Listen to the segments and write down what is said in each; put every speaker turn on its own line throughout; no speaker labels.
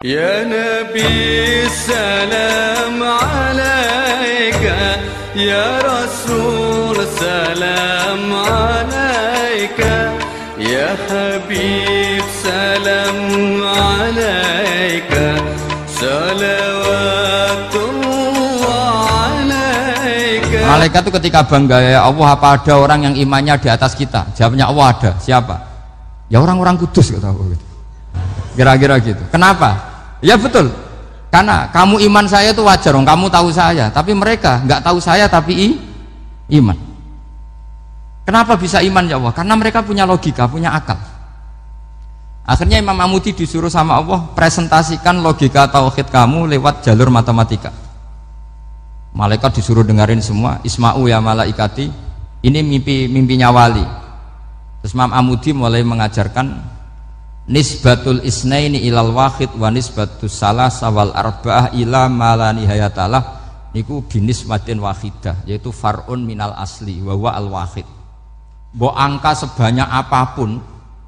Ya Nabi salam alaika, Ya Rasul salam alaika, Ya Habib salam alaika, salawatullah alaika.
Malaikat itu ketika bangga, ya Allah, apa ada orang yang imannya di atas kita? Jawabnya Allah, ada. Siapa? Ya orang-orang kudus, kata Allah. Kira-kira gitu. Kenapa? Ya betul, karena kamu iman saya itu wajar, kamu tahu saya, tapi mereka nggak tahu saya tapi iman. Kenapa bisa iman ya Allah? Karena mereka punya logika, punya akal. Akhirnya Imam Amudi disuruh sama Allah presentasikan logika tauhid kamu lewat jalur matematika. Malaikat disuruh dengerin semua. Isma'u ya malaikati, ini mimpinya wali. Terus Imam Amudi mulai mengajarkan nisbatul isnaini ilal wahid wa nisbatus salasa wal arba'ah ila ma la nihayatalah niku binisbatin wahidah, yaitu far'un minal asli wa huwa al wahid. Mbok angka sebanyak apapun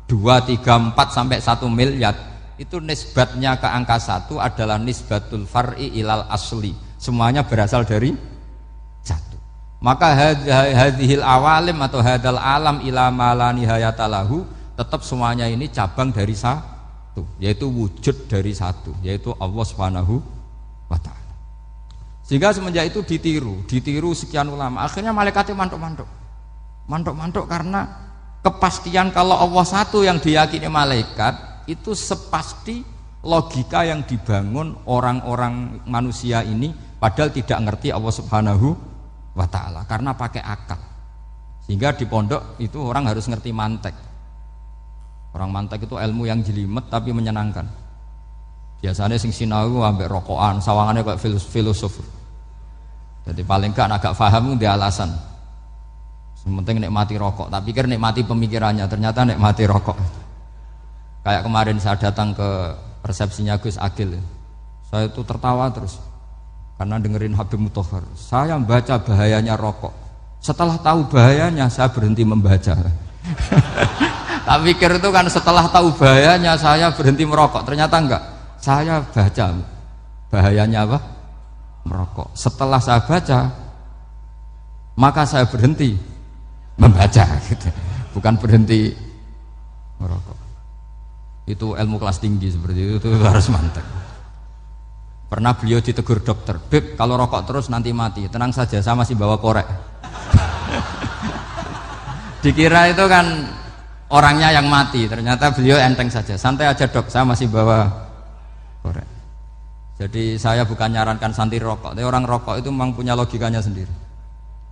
2, 3, 4 sampai 1 miliar itu nisbatnya ke angka 1 adalah nisbatul far'i ilal asli, semuanya berasal dari 1. Maka hadhil awalim atau hadal alam ila ma la nihayatalahu, tetap semuanya ini cabang dari 1, yaitu wujud dari 1, yaitu Allah Subhanahu wa ta'ala. Sehingga semenjak itu ditiru sekian ulama. Akhirnya malaikatnya mantuk karena kepastian kalau Allah satu yang diyakini malaikat itu sepasti logika yang dibangun orang-orang manusia ini, padahal tidak ngerti Allah Subhanahu wa ta'ala karena pakai akal. Sehingga di pondok itu orang harus ngerti mantek. Orang mantek itu ilmu yang jelimet tapi menyenangkan. Biasanya sing sinau ambek rokokan, sawangannya kayak filosof. Jadi paling gak agak paham dia alasan. Sementing nikmati rokok, tak pikir nikmati pemikirannya, ternyata nikmati rokok. Kayak kemarin saya datang ke resepsinya Gus Agil, saya itu tertawa terus karena dengerin Habib Mutahar. Saya membaca bahayanya rokok. Setelah tahu bahayanya saya berhenti membaca. Tak pikir itu kan setelah tahu bahayanya saya berhenti merokok, ternyata enggak. Saya baca bahayanya apa? Merokok. Setelah saya baca, maka saya berhenti membaca gitu. Bukan berhenti merokok. Itu ilmu kelas tinggi seperti itu harus mantap. Pernah beliau ditegur dokter, "Beb, kalau rokok terus nanti mati." Tenang saja, saya masih bawa korek. Dikira itu kan orangnya yang mati, ternyata beliau enteng saja. Santai aja dok, saya masih bawa korek. Jadi saya bukan nyarankan santai rokok, tapi orang rokok itu memang punya logikanya sendiri.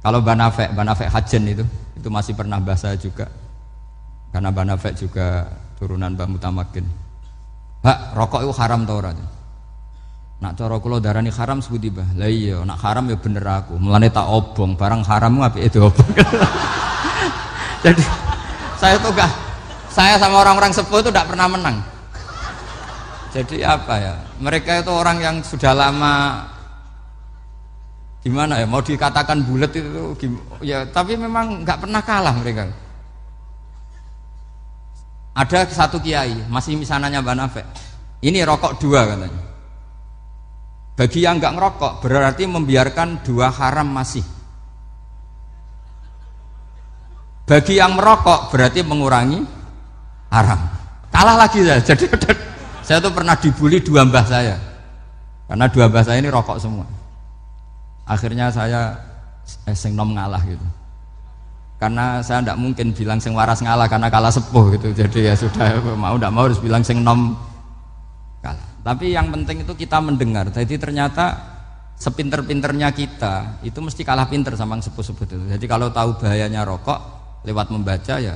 Kalau Banafek Hajen itu masih pernah bahasa juga, karena Banafek juga turunan Mbah Mutamakin. Hak, rokok itu haram tau ora? Nak cara kula darani haram sebuti bah. Lah iya, nak haram ya bener aku. Mulane tak obong, barang haram apike diobong. Jadi saya sama orang-orang sepuh itu tidak pernah menang. Jadi apa ya, mereka itu orang yang sudah lama, gimana ya, mau dikatakan bulat itu ya, tapi memang nggak pernah kalah mereka. Ada satu kiai masih misananya Banafek, ini rokok 2 katanya. Bagi yang nggak ngerokok berarti membiarkan 2 haram masih. Bagi yang merokok berarti mengurangi haram. Kalah lagi saya. Jadi saya tuh pernah dibully 2 mbah saya, karena 2 mbah saya ini rokok semua. Akhirnya saya sing nom ngalah gitu, karena saya tidak mungkin bilang sing waras ngalah karena kalah sepuh gitu. Jadi ya sudah, mau tidak mau harus bilang sing nom kalah. Tapi yang penting itu kita mendengar. Jadi ternyata sepinter-pinternya kita itu mesti kalah pinter sama yang sepuh-sepuh itu. Jadi kalau tahu bahayanya rokok lewat membaca ya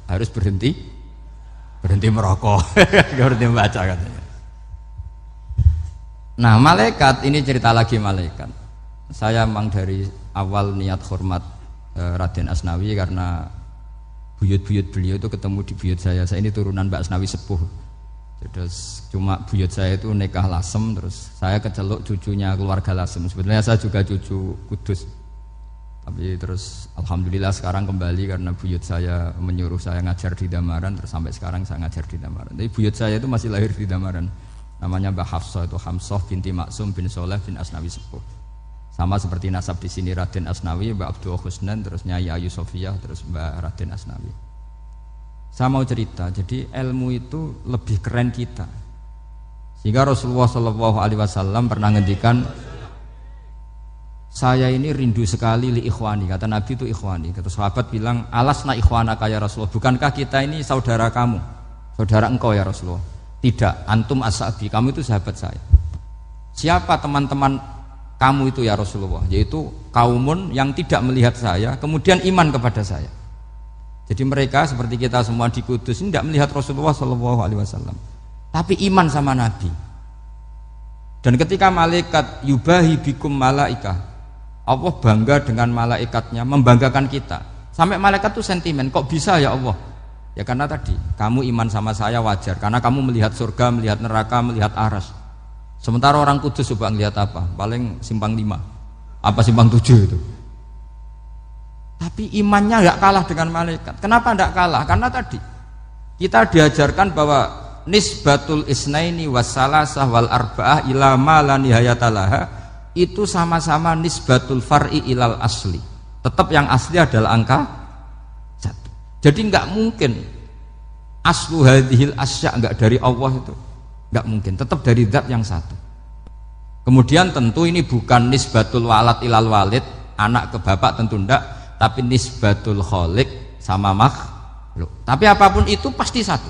harus berhenti merokok. Berhenti membaca katanya. Nah malaikat ini cerita lagi malaikat. Saya memang dari awal niat hormat Raden Asnawi karena buyut-buyut beliau itu ketemu di buyut saya. Saya ini turunan Mbak Asnawi sepuh. Terus cuma buyut saya itu nikah Lasem, terus saya keceluk cucunya keluarga Lasem. Sebetulnya saya juga cucu Kudus. Tapi terus alhamdulillah sekarang kembali karena buyut saya menyuruh saya ngajar di Damaran, terus sampai sekarang saya ngajar di Damaran. Tapi buyut saya itu masih lahir di Damaran. Namanya Mbah Hafsah, itu Hamsah binti Maksum bin Soleh bin Asnawi Sepuh. Sama seperti nasab di sini Raden Asnawi, Mbah Abdul Husnan, terus Nyai Ayu Sofiyah, terus Mbah Raden Asnawi. Saya mau cerita, jadi ilmu itu lebih keren kita. Sehingga Rasulullah SAW pernah ngendikan, saya ini rindu sekali li ikhwani, kata Nabi itu ikhwani. Kata sahabat bilang, alasna ikhwanaka ya Rasulullah, bukankah kita ini saudara kamu, saudara engkau ya Rasulullah? Tidak, antum ashabi, kamu itu sahabat saya. Siapa teman-teman kamu itu ya Rasulullah? Yaitu kaumun yang tidak melihat saya, kemudian iman kepada saya. Jadi mereka seperti kita semua di Kudus ini tidak melihat Rasulullah SAW, tapi iman sama Nabi. Dan ketika malaikat yubahi bikum malaikah, Allah bangga dengan malaikatnya, membanggakan kita. Sampai malaikat itu sentimen, kok bisa ya Allah? Ya karena tadi, kamu iman sama saya wajar, karena kamu melihat surga, melihat neraka, melihat aras. Sementara orang Kudus coba ngelihat apa? Paling simpang 5, apa simpang 7 itu. Tapi imannya nggak kalah dengan malaikat. Kenapa nggak kalah? Karena tadi kita diajarkan bahwa nisbatul isnaini wassalasah wal arba'ah ila ma la nihayatalaha itu sama-sama nisbatul far'i ilal asli. Tetap yang asli adalah angka 1. Jadi nggak mungkin aslu hadhil asya nggak dari Allah itu, nggak mungkin. Tetap dari zat yang satu. Kemudian tentu ini bukan nisbatul walad ilal walid, anak ke bapak tentu enggak, tapi nisbatul khaliq sama makhluk. Tapi apapun itu pasti satu.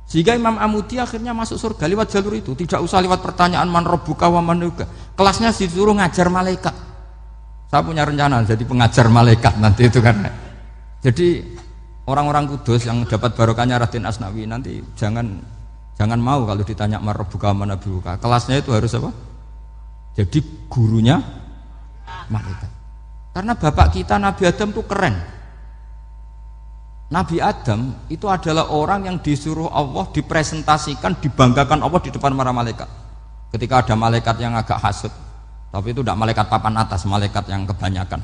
Sehingga Imam Amudi akhirnya masuk surga lewat jalur itu, tidak usah lewat pertanyaan man rabbuka wa man nuka. Kelasnya disuruh ngajar malaikat. Saya punya rencana jadi pengajar malaikat nanti itu kan. Jadi orang-orang Kudus yang dapat barokahnya Raden Asnawi nanti jangan mau kalau ditanya man rabbuka wa man nuka. Kelasnya itu harus apa? Jadi gurunya malaikat. Karena bapak kita Nabi Adam itu keren. Nabi Adam itu adalah orang yang disuruh Allah dipresentasikan, dibanggakan Allah di depan para malaikat. Ketika ada malaikat yang agak hasud, tapi itu tidak malaikat papan atas, malaikat yang kebanyakan.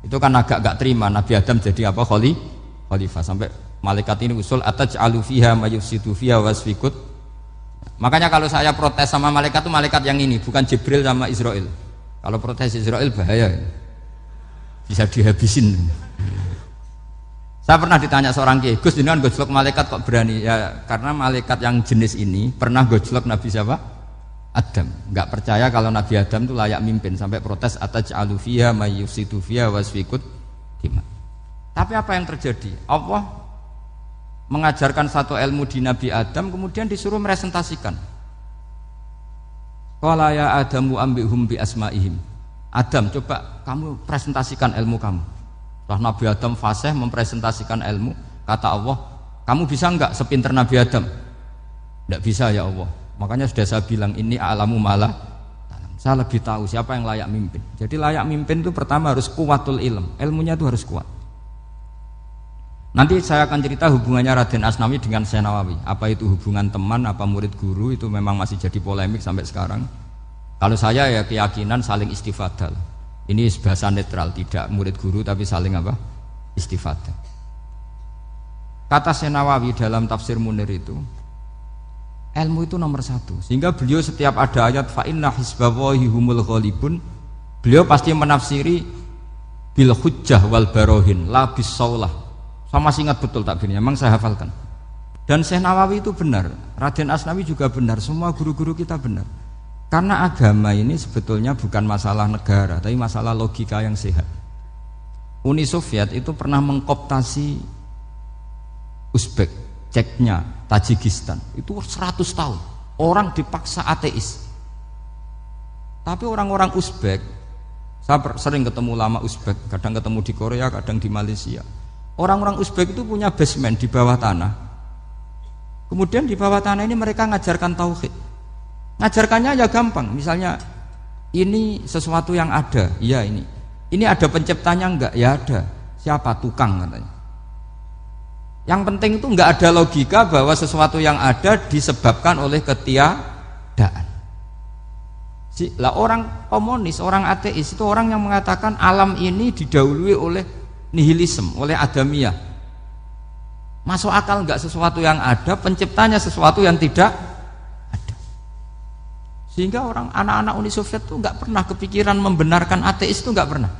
Itu kan agak gak terima Nabi Adam jadi apa? Khalifah. Sampai malaikat ini usul ataj'alu fiha mayufsidu fiha wasfikut. Makanya kalau saya protes sama malaikat itu malaikat yang ini, bukan Jibril sama Israel. Kalau protes Israel bahaya, bisa dihabisin. Saya pernah ditanya seorang kiai, Gus jenengan gojlok malaikat kok berani? Ya karena malaikat yang jenis ini pernah gojlok Nabi siapa? Adam. Enggak percaya kalau Nabi Adam itu layak mimpin, sampai protes ataj'alu fiha mayyufsidu fiha wasfikut dima. Tapi apa yang terjadi? Allah mengajarkan satu ilmu di Nabi Adam, kemudian disuruh meresentasikan. Qala ya Adamu ambihum bi asma'ihim. Adam, coba kamu presentasikan ilmu kamu. Setelah Nabi Adam fasih mempresentasikan ilmu, kata Allah, kamu bisa enggak sepinter Nabi Adam? Enggak bisa ya Allah. Makanya sudah saya bilang ini a'lamu malah. Saya lebih tahu siapa yang layak mimpin. Jadi layak mimpin itu pertama harus kuwatul ilm. Ilmunya itu harus kuat. Nanti saya akan cerita hubungannya Raden Asnawi dengan Syekh Nawawi. Apa itu hubungan teman, apa murid guru, itu memang masih jadi polemik sampai sekarang. Kalau saya ya keyakinan saling istifadah. Ini bahasa netral, tidak murid guru tapi saling apa? Istifadah. Kata Syekh Nawawi dalam tafsir Munir itu, ilmu itu nomor 1. Sehingga beliau setiap ada ayat fa inna hizballahi humul ghalibun, beliau pasti menafsiri bil hujjah wal barohin la bis saulah. Saya masih ingat betul takbirnya, memang saya hafalkan. Dan Syekh Nawawi itu benar, Raden Asnawi juga benar, semua guru-guru kita benar. Karena agama ini sebetulnya bukan masalah negara, tapi masalah logika yang sehat. Uni Soviet itu pernah mengkooptasi Uzbek, Ceknya, Tajikistan. Itu 100 tahun. Orang dipaksa ateis. Tapi orang-orang Uzbek, saya sering ketemu ulama Uzbek, kadang ketemu di Korea, kadang di Malaysia. Orang-orang Uzbek itu punya basement di bawah tanah. Kemudian di bawah tanah ini mereka ngajarkan tauhid. Ngajarkannya ya gampang, misalnya ini sesuatu yang ada, iya ini. Ini ada penciptanya enggak? Ya ada. Siapa? Tukang katanya. Yang penting itu enggak ada logika bahwa sesuatu yang ada disebabkan oleh ketiadaan. Lah orang komunis, orang ateis itu orang yang mengatakan alam ini didahului oleh nihilisme, oleh adamiyah. Masuk akal enggak sesuatu yang ada, penciptanya sesuatu yang tidak ada. Sehingga orang anak-anak Uni Soviet tuh nggak pernah kepikiran membenarkan ateis, itu nggak pernah.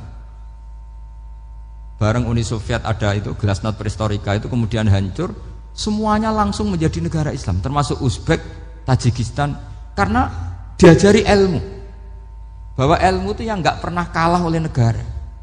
Bareng Uni Soviet ada itu Glasnost Perestroika itu kemudian hancur, semuanya langsung menjadi negara Islam, termasuk Uzbek, Tajikistan, karena diajari ilmu, bahwa ilmu itu yang nggak pernah kalah oleh negara.